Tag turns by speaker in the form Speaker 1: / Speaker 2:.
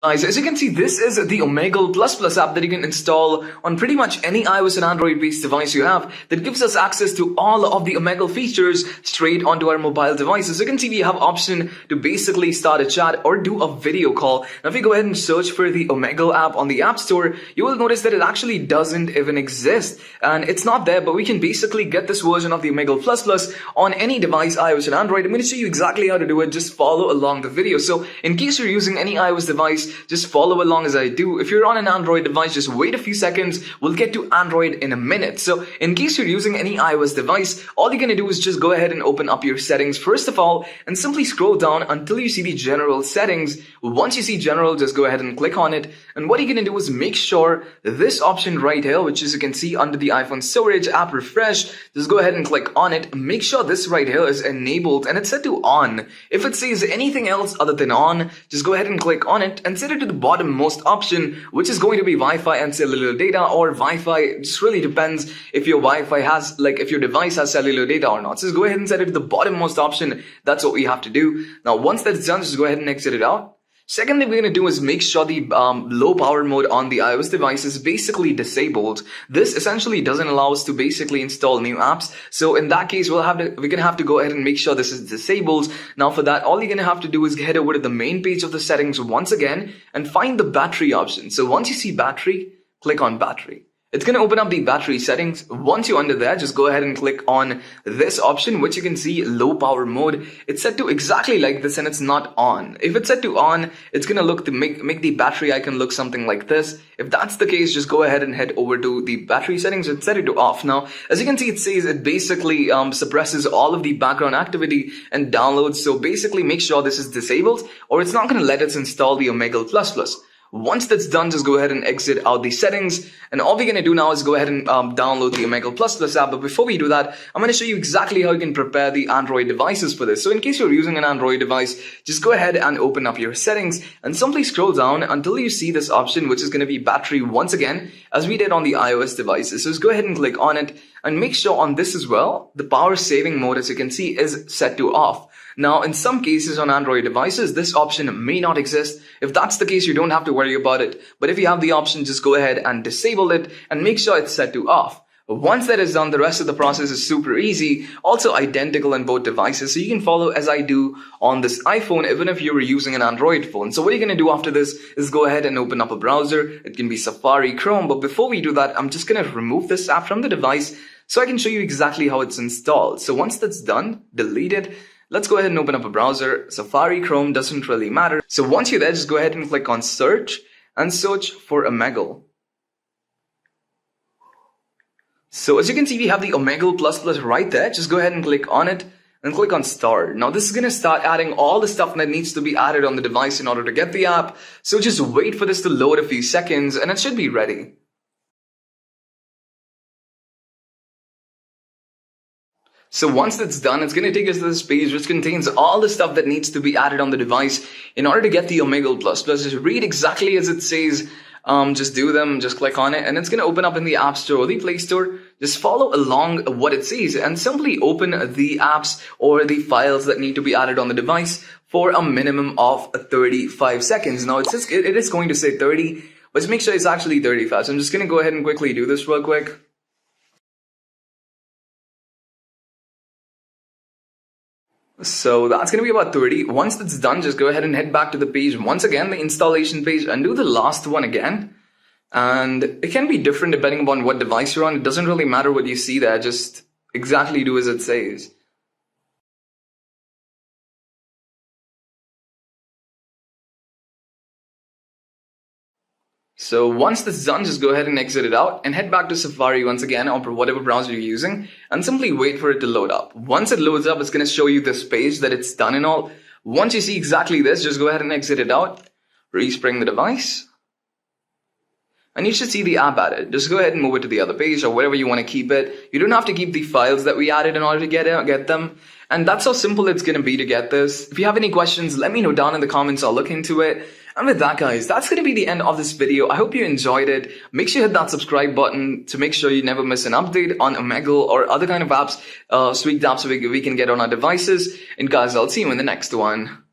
Speaker 1: Guys, as you can see, this is the Omegle app that you can install on pretty much any iOS and Android-based device you have that gives us access to all of the Omegle features straight onto our mobile devices. You can see we have option to basically start a chat or do a video call. Now, if you go ahead and search for the Omegle app on the App Store, you will notice that it actually doesn't even exist. And it's not there, but we can basically get this version of the Omegle on any device, iOS and Android. I'm going to show you exactly how to do it. Just follow along the video. So in case you're using any iOS device, just follow along as I do. If you're on an Android device, just wait a few seconds. We'll get to Android in a minute. So in case you're using any iOS device, all you're going to do is just go ahead and open up your settings first of all and simply scroll down until you see the general settings. Once you see general, just go ahead and click on it. And what you're going to do is make sure this option right here, which is you can see under the iPhone storage app refresh, just go ahead and click on it. Make sure this right here is enabled and it's set to on. If it says anything else other than on, just go ahead and click on it and set it to the bottom most option, which is going to be Wi-Fi and cellular data, or Wi-Fi. It just really depends if your Wi-Fi has, if your device has cellular data or not. So just go ahead and set it to the bottom most option. That's what we have to do. Now, once that's done, just go ahead and exit it out. Second thing we're going to do is make sure the low power mode on the iOS device is basically disabled. This essentially doesn't allow us to basically install new apps. So in that case, we're going to have to go ahead and make sure this is disabled. Now for that, all you're going to have to do is head over to the main page of the settings once again and find the battery option. So once you see battery, click on battery. It's going to open up the battery settings. Once you're under there, just go ahead and click on this option, which you can see low power mode. It's set to exactly like this and it's not on. If it's set to on, it's going to look to make the battery icon look something like this. If that's the case, just go ahead and head over to the battery settings and set it to off. Now, as you can see, it says it basically suppresses all of the background activity and downloads. So basically make sure this is disabled or it's not going to let us install the Omegle++. Once that's done, just go ahead and exit out the settings. And all we're going to do now is go ahead and download the Omegle++ app. But before we do that, I'm going to show you exactly how you can prepare the Android devices for this. So in case you're using an Android device, just go ahead and open up your settings and simply scroll down until you see this option, which is going to be battery once again, as we did on the iOS devices. So just go ahead and click on it and make sure on this as well, the power saving mode, as you can see, is set to off. Now, in some cases on Android devices, this option may not exist. If that's the case, you don't have to worry about it. But if you have the option, just go ahead and disable it and make sure it's set to off. Once that is done, the rest of the process is super easy, also identical on both devices. So you can follow as I do on this iPhone, even if you're using an Android phone. So what you're going to do after this is go ahead and open up a browser. It can be Safari, Chrome. But before we do that, I'm just going to remove this app from the device so I can show you exactly how it's installed. So once that's done, delete it. Let's go ahead and open up a browser. Safari, Chrome, doesn't really matter. So once you're there, just go ahead and click on search and search for Omegle. So as you can see, we have the Omegle++ right there. Just go ahead and click on it and click on start. Now this is going to start adding all the stuff that needs to be added on the device in order to get the app. So just wait for this to load a few seconds and it should be ready. So once that's done, it's going to take us to this page which contains all the stuff that needs to be added on the device in order to get the Omegle++. Just read exactly as it says. Just do them, just click on it, and it's going to open up in the App Store or the Play Store. Just follow along what it says and simply open the apps or the files that need to be added on the device for a minimum of 35 seconds. Now, it is going to say 30, but just make sure it's actually 35. So I'm just going to go ahead and quickly do this real quick. So that's going to be about 30. Once that's done, just go ahead and head back to the page. Once again, the installation page, and do the last one again. And it can be different depending upon what device you're on. It doesn't really matter what you see there. Just exactly do as it says. So once this is done, just go ahead and exit it out and head back to Safari once again or whatever browser you're using and simply wait for it to load up. Once it loads up, it's going to show you this page that it's done and all. Once you see exactly this, just go ahead and exit it out, respring the device, and you should see the app added. Just go ahead and move it to the other page or wherever you want to keep it. You don't have to keep the files that we added in order to get them. And that's how simple it's going to be to get this. If you have any questions, let me know down in the comments. I'll look into it. And with that, guys, that's going to be the end of this video. I hope you enjoyed it. Make sure you hit that subscribe button to make sure you never miss an update on Omegle or other kind of apps, sweet apps we can get on our devices. And guys, I'll see you in the next one.